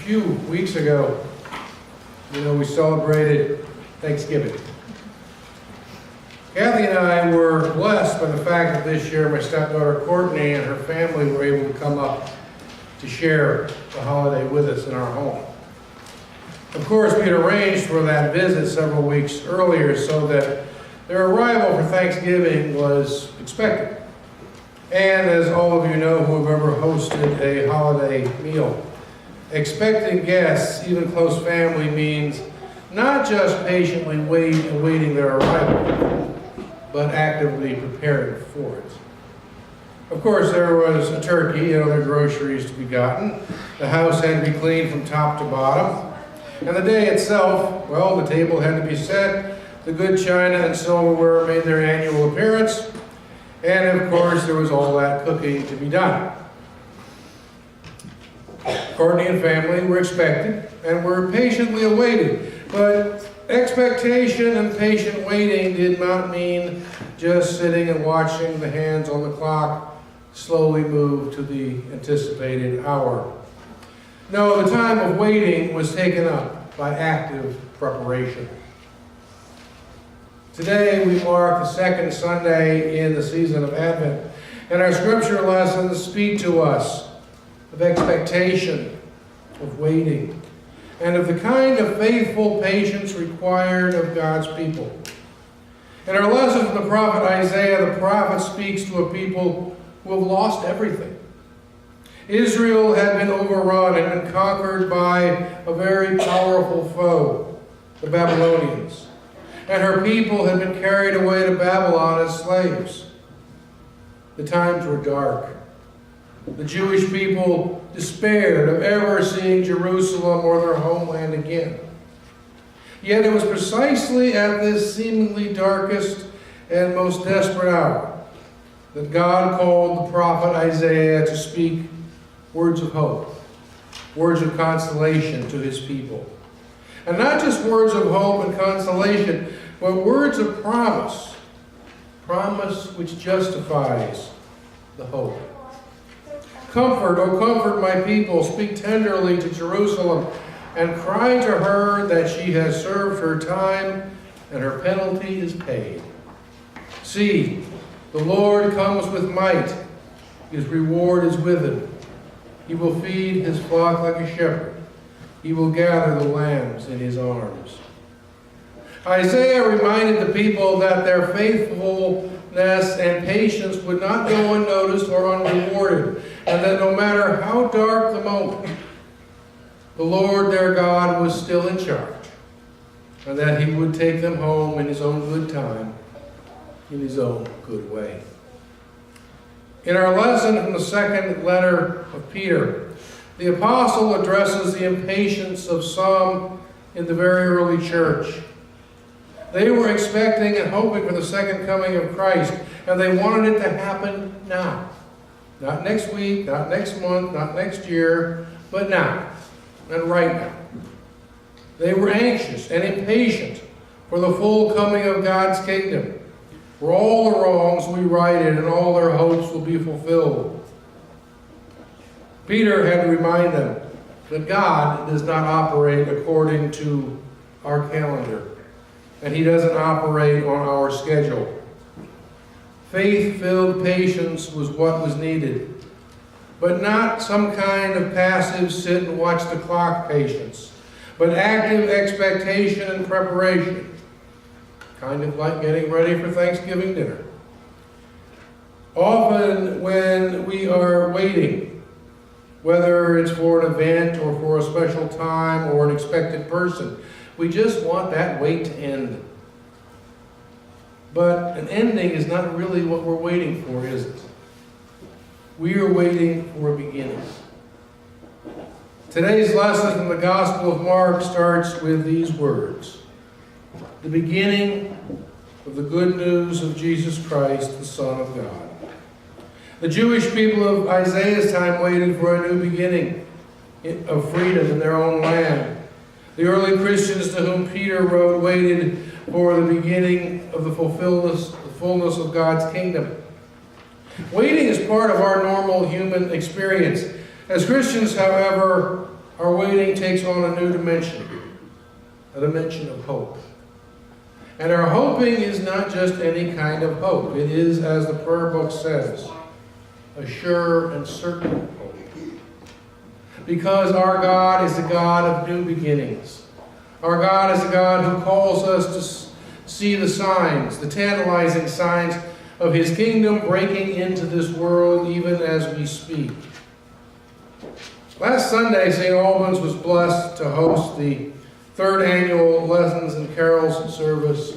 few weeks ago, we celebrated Thanksgiving. Kathy and I were blessed by the fact that this year my stepdaughter Courtney and her family were able to come up to share the holiday with us in our home. Of course, we had arranged for that visit several weeks earlier so that their arrival for Thanksgiving was expected. And as all of you know who have ever hosted a holiday meal, expecting guests, even close family, means not just patiently awaiting their arrival, but actively preparing for it. Of course, there was a turkey and other groceries to be gotten. The house had to be cleaned from top to bottom. And the day itself, well, the table had to be set. The good china and silverware made their annual appearance. And of course, there was all that cooking to be done. Courtney and family were expected and were patiently awaited. But expectation and patient waiting did not mean just sitting and watching the hands on the clock slowly move to the anticipated hour. No, the time of waiting was taken up by active preparation. Today we mark the second Sunday in the season of Advent, and our scripture lessons speak to us of expectation, of waiting, and of the kind of faithful patience required of God's people. In our lesson from the prophet Isaiah, the prophet speaks to a people who have lost everything. Israel had been overrun and been conquered by a very powerful foe, the Babylonians. And her people had been carried away to Babylon as slaves. The times were dark. The Jewish people despaired of ever seeing Jerusalem or their homeland again. Yet it was precisely at this seemingly darkest and most desperate hour that God called the prophet Isaiah to speak words of hope, words of consolation to his people. And not just words of hope and consolation, but words of promise, promise which justifies the hope. Comfort, O comfort my people, speak tenderly to Jerusalem, and cry to her that she has served her time and her penalty is paid. See, the Lord comes with might, his reward is with him. He will feed his flock like a shepherd. He will gather the lambs in his arms. Isaiah reminded the people that their faithfulness and patience would not go unnoticed or unrewarded, and that no matter how dark the moment, the Lord their God was still in charge, and that he would take them home in his own good time, in his own good way. In our lesson from the second letter of Peter, the apostle addresses the impatience of some in the very early church. They were expecting and hoping for the second coming of Christ, and they wanted it to happen now. Not next week, not next month, not next year, but now, and right now. They were anxious and impatient for the full coming of God's kingdom, where all the wrongs will be righted and all their hopes will be fulfilled. Peter had to remind them that God does not operate according to our calendar, and he doesn't operate on our schedule. Faith-filled patience was what was needed, but not some kind of passive sit and watch the clock patience, but active expectation and preparation, kind of like getting ready for Thanksgiving dinner. Often when we are waiting, whether it's for an event or for a special time or an expected person, we just want that wait to end. But an ending is not really what we're waiting for, is it? We are waiting for a beginning. Today's lesson from the Gospel of Mark starts with these words: the beginning of the good news of Jesus Christ, the Son of God. The Jewish people of Isaiah's time waited for a new beginning of freedom in their own land. The early Christians to whom Peter wrote waited for the beginning of the fullness of God's kingdom. Waiting is part of our normal human experience. As Christians, however, our waiting takes on a new dimension, a dimension of hope. And our hoping is not just any kind of hope. It is, as the prayer book says, a sure and certain hope. Because our God is a God of new beginnings. Our God is a God who calls us to see the signs, the tantalizing signs of His kingdom breaking into this world even as we speak. Last Sunday, St. Albans was blessed to host the third annual Lessons and Carols service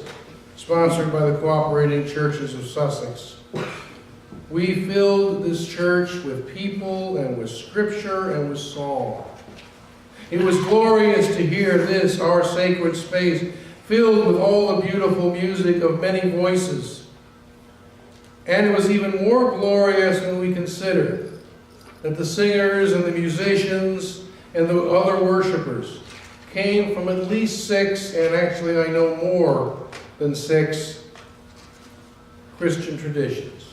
sponsored by the Cooperating Churches of Sussex. We filled this church with people and with scripture and with song. It was glorious to hear this, our sacred space, filled with all the beautiful music of many voices. And it was even more glorious when we consider that the singers and the musicians and the other worshipers came from at least 6, and actually I know more than 6, Christian traditions.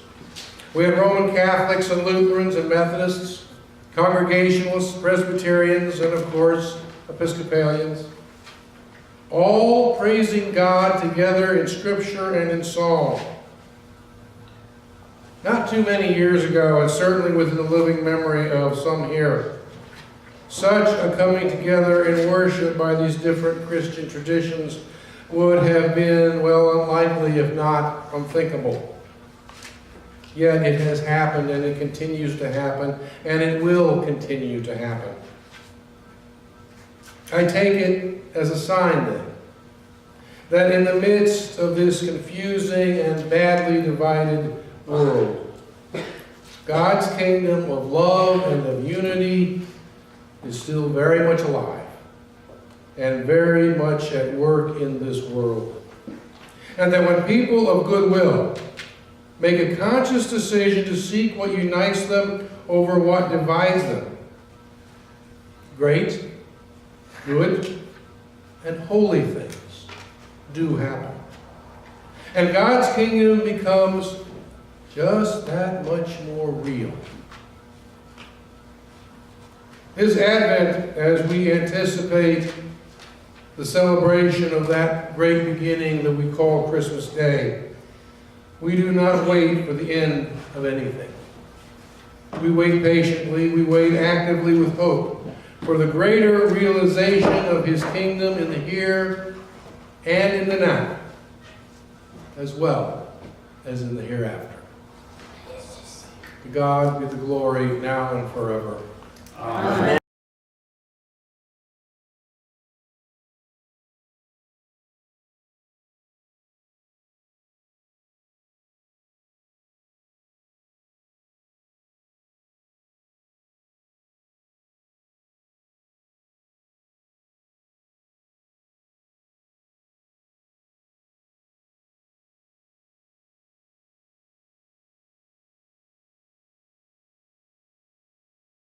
We had Roman Catholics and Lutherans and Methodists, Congregationalists, Presbyterians, and of course, Episcopalians, all praising God together in Scripture and in song. Not too many years ago, and certainly within the living memory of some here, such a coming together in worship by these different Christian traditions would have been, well, unlikely, if not unthinkable. Yet it has happened, and it continues to happen, and it will continue to happen. I take it as a sign, then, that in the midst of this confusing and badly divided world, God's kingdom of love and of unity is still very much alive and very much at work in this world. And that when people of goodwill make a conscious decision to seek what unites them over what divides them, great, good, and holy things do happen. And God's kingdom becomes just that much more real. This Advent, as we anticipate the celebration of that great beginning that we call Christmas Day, we do not wait for the end of anything. We wait patiently, we wait actively with hope for the greater realization of His kingdom in the here and in the now, as well as in the hereafter. To God be the glory now and forever. Amen.